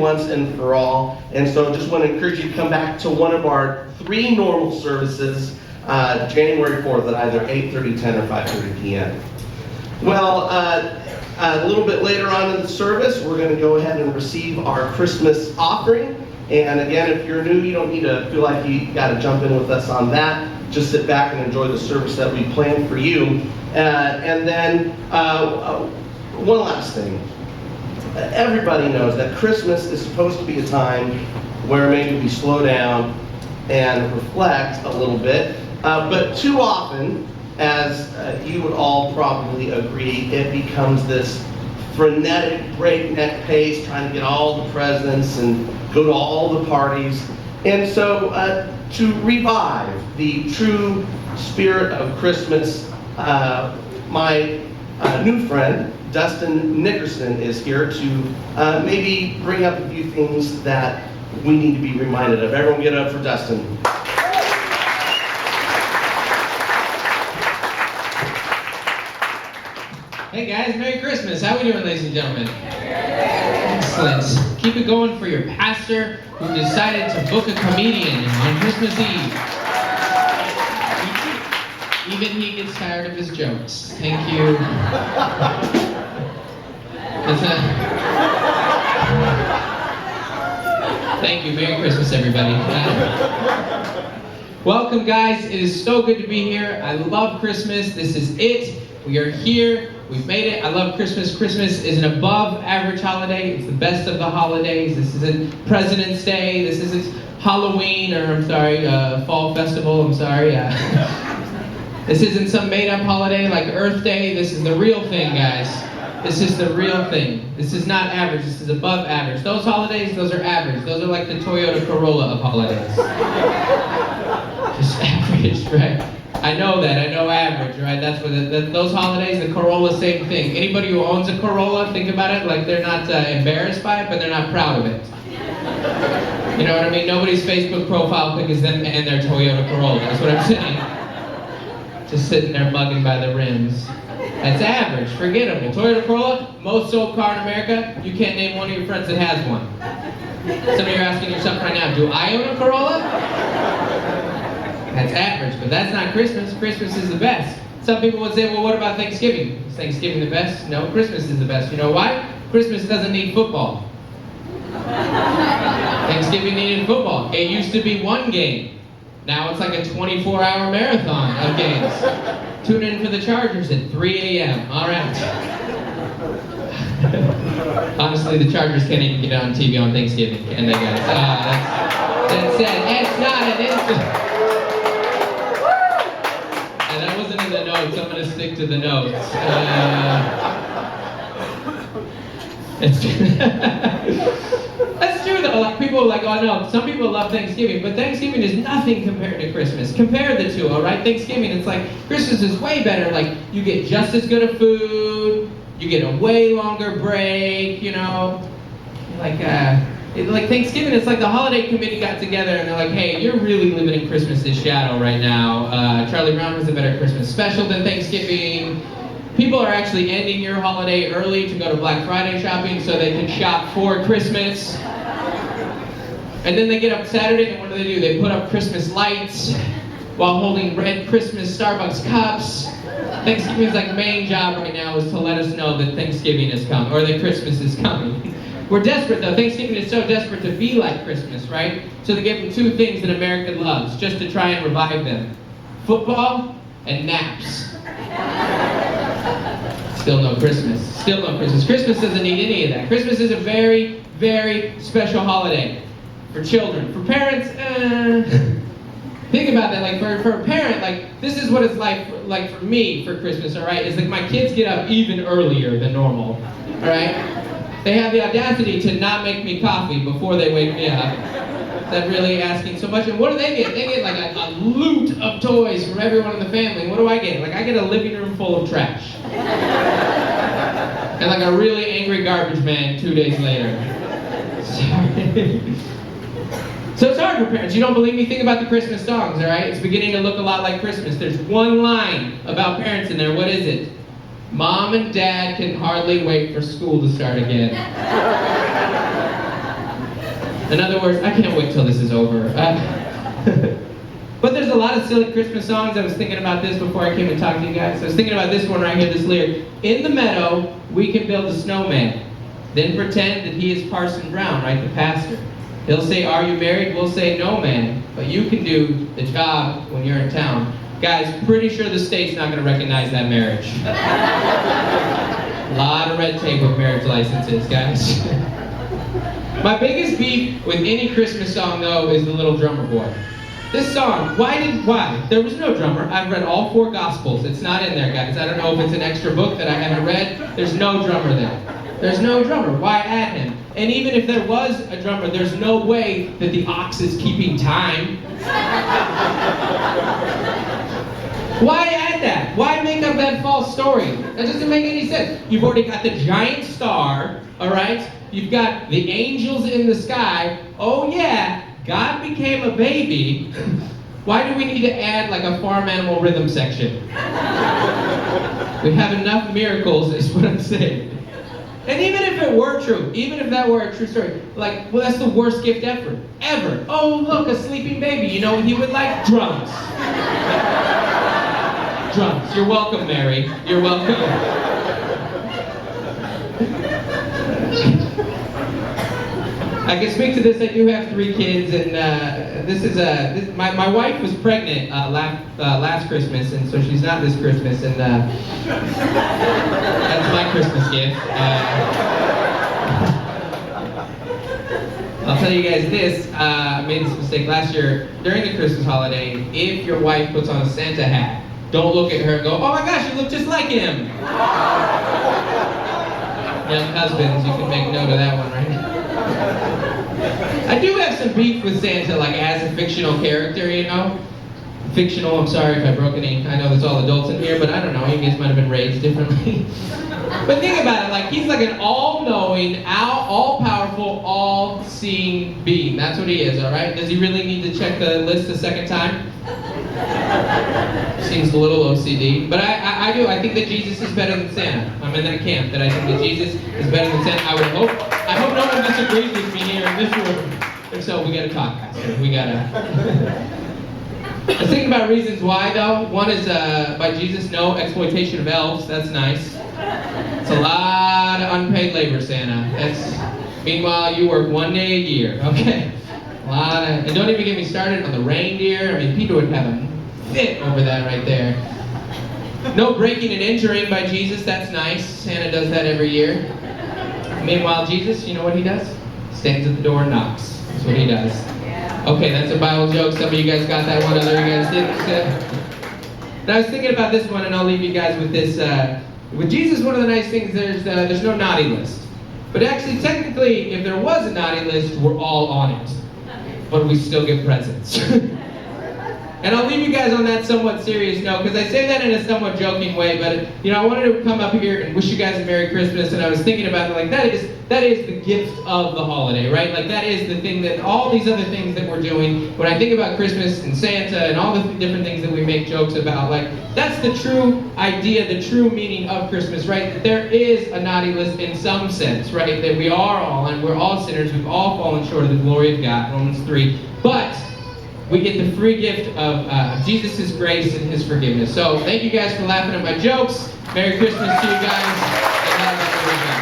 once and for all. And so just want to encourage you to come back to one of our 3 normal services, January 4th at either 8:30, 10, or 5:30 p.m. Well, a little bit later on in the service, we're going to go ahead and receive our Christmas offering. And again, if you're new, you don't need to feel like you got to jump in with us on that. Just sit back and enjoy the service that we planned for you. And then one last thing. Everybody knows that Christmas is supposed to be a time where maybe we slow down and reflect a little bit. But too often, as you would all probably agree, it becomes this frenetic, breakneck pace, trying to get all the presents and go to all the parties. And so to revive the true spirit of Christmas, my new friend, Dustin Nickerson, is here to maybe bring up a few things that we need to be reminded of. Everyone get up for Dustin. Hey guys, Merry Christmas. How are we doing, ladies and gentlemen? Excellent. Keep it going for your pastor who decided to book a comedian on Christmas Eve. Even he gets tired of his jokes. Thank you. Thank you. Merry Christmas, everybody. Welcome, guys. It is so good to be here. I love Christmas. This is it. We are here. We've made it. I love Christmas. Christmas is an above average holiday. It's the best of the holidays. This isn't President's Day. This isn't Halloween, or Fall Festival. This isn't some made up holiday like Earth Day. This is the real thing, guys. This is the real thing. This is not average. This is above average. Those holidays, those are average. Those are like the Toyota Corolla of holidays. Just average, right? I know that. I know average, right? That's what those holidays, the Corolla, same thing. Anybody who owns a Corolla, think about it, like they're not embarrassed by it, but they're not proud of it. You know what I mean? Nobody's Facebook profile pic is them and their Toyota Corolla. That's what I'm saying. Just sitting there mugging by the rims. That's average. Forget them. Toyota Corolla, most sold car in America. You can't name one of your friends that has one. Some of you are asking yourself right now, do I own a Corolla? That's average, but that's not Christmas. Christmas is the best. Some people would say, well, what about Thanksgiving? Is Thanksgiving the best? No, Christmas is the best. You know why? Christmas doesn't need football. Thanksgiving needed football. It used to be one game. Now it's like a 24-hour marathon of games. Tune in for the Chargers at 3 a.m. All right. Honestly, the Chargers can't even get on TV on Thanksgiving, can they, guys? That's sad. It's not an instant. And that wasn't in the notes. I'm going to stick to the notes. That's true though. Like people are like, oh no, some people love Thanksgiving, but Thanksgiving is nothing compared to Christmas. Compare the two, all right? Thanksgiving, it's like Christmas is way better. Like you get just as good of food, you get a way longer break, you know. Like Thanksgiving, it's like the holiday committee got together and they're like, hey, you're really living in Christmas's shadow right now. Charlie Brown has a better Christmas special than Thanksgiving. People are actually ending your holiday early to go to Black Friday shopping so they can shop for Christmas. And then they get up Saturday and what do? They put up Christmas lights while holding red Christmas Starbucks cups. Thanksgiving's like main job right now is to let us know that Thanksgiving is coming, or that Christmas is coming. We're desperate though. Thanksgiving is so desperate to be like Christmas, right? So they give them 2 things that America loves just to try and revive them. Football and naps. Still no Christmas. Still no Christmas. Christmas doesn't need any of that. Christmas is a very, very special holiday for children. For parents, think about that. Like for a parent, like this is what it's like for me for Christmas. All right, it's like my kids get up even earlier than normal. All right, they have the audacity to not make me coffee before they wake me up. Is that really asking so much? And what do they get? They get like a loot of toys from everyone in the family. What do I get? Like I get a living room full of trash. And like a really angry garbage man 2 days later. Sorry. So it's hard for parents. You don't believe me? Think about the Christmas songs, all right? It's beginning to look a lot like Christmas. There's one line about parents in there. What is it? Mom and Dad can hardly wait for school to start again. In other words, I can't wait till this is over. But there's a lot of silly Christmas songs. I was thinking about this before I came to talk to you guys. I was thinking about this one right here, this lyric. In the meadow, we can build a snowman. Then pretend that he is Parson Brown, right, the pastor. He'll say, are you married? We'll say, no, man. But you can do the job when you're in town. Guys, pretty sure the state's not going to recognize that marriage. A lot of red tape with marriage licenses, guys. My biggest beef with any Christmas song, though, is The Little Drummer Boy. This song, why? There was no drummer. I've read all 4 Gospels. It's not in there, guys. I don't know if it's an extra book that I haven't read. There's no drummer there. There's no drummer. Why add him? And even if there was a drummer, there's no way that the ox is keeping time. Why add that? Why make up that false story? That doesn't make any sense. You've already got the giant star, all right? You've got the angels in the sky. Oh yeah, God became a baby. Why do we need to add like a farm animal rhythm section? We have enough miracles, is what I'm saying. And even if it were true, even if that were a true story, like, well, that's the worst gift ever. Oh, look, a sleeping baby. You know, he would like drums. Drums. You're welcome, Mary. You're welcome. I can speak to this. I do have 3 kids, and my wife was pregnant last Christmas, and so she's not this Christmas, and that's my Christmas gift. I'll tell you guys this. I made this mistake last year during the Christmas holiday. If your wife puts on a Santa hat, don't look at her and go, "Oh my gosh, you look just like him." Young husbands, you can make note of that one, right? I do have some beef with Santa, like as a fictional character, you know? Fictional, I'm sorry if I broke any. I know there's all adults in here, but I don't know, you guys might have been raised differently. But think about it, like he's like an all-knowing, all-powerful, all-seeing being. That's what he is, all right? Does he really need to check the list a second time? Seems a little OCD, but I do. I think that Jesus is better than Santa. I'm in that camp that I think that Jesus is better than Santa. I hope no one disagrees with me here in this room. If so, we gotta talk, Pastor. We gotta. I was thinking about reasons why, though. One is by Jesus, no exploitation of elves. That's nice. It's a lot of unpaid labor, Santa. Meanwhile, you work 1 day a year. Okay. And don't even get me started on the reindeer. I mean, Peter would have a fit over that right there. No breaking and entering by Jesus. That's nice. Santa does that every year. Meanwhile, Jesus, you know what he does? Stands at the door and knocks. That's what he does. Okay, that's a Bible joke. Some of you guys got that one, other you guys didn't. But I was thinking about this one, and I'll leave you guys with this. With Jesus, one of the nice things, there's no naughty list. But actually, technically, if there was a naughty list, we're all on it. But we still get presents. And I'll leave you guys on that somewhat serious note, because I say that in a somewhat joking way, but you know, I wanted to come up here and wish you guys a Merry Christmas, and I was thinking about it, like that is the gift of the holiday, right? Like that is the thing that all these other things that we're doing, when I think about Christmas and Santa and all the different things that we make jokes about, like that's the true idea, the true meaning of Christmas, right? That there is a naughty list in some sense, right? That we are all, and we're all sinners, we've all fallen short of the glory of God, Romans 3. But we get the free gift of Jesus' grace and his forgiveness. So thank you guys for laughing at my jokes. Merry Christmas to you guys. And have a good weekend.